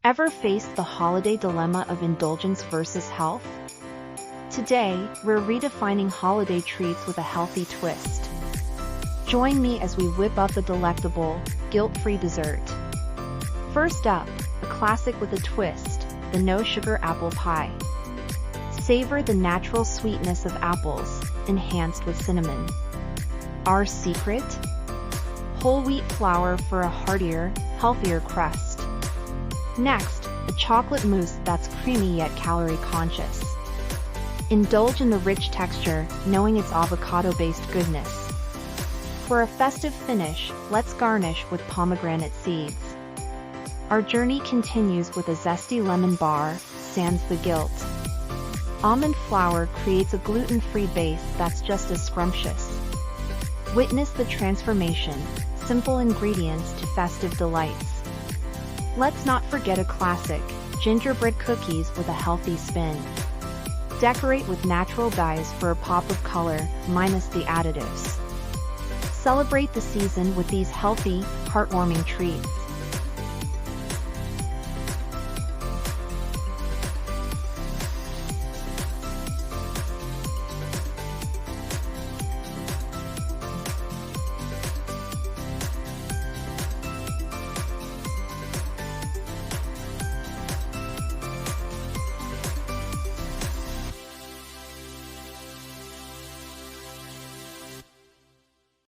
Ever faced the holiday dilemma of indulgence versus health? Today, we're redefining holiday treats with a healthy twist. Join me as we whip up a delectable, guilt-free dessert. First up, a classic with a twist, the no-sugar apple pie. Savor the natural sweetness of apples, enhanced with cinnamon. Our secret? Whole wheat flour for a heartier, healthier crust. Next, a chocolate mousse that's creamy yet calorie-conscious. Indulge in the rich texture, knowing its avocado-based goodness. For a festive finish, let's garnish with pomegranate seeds. Our journey continues with a zesty lemon bar, sans the guilt. Almond flour creates a gluten-free base that's just as scrumptious. Witness the transformation, simple ingredients to festive delights. Let's not forget a classic, gingerbread cookies with a healthy spin. Decorate with natural dyes for a pop of color, minus the additives. Celebrate the season with these healthy, heartwarming treats.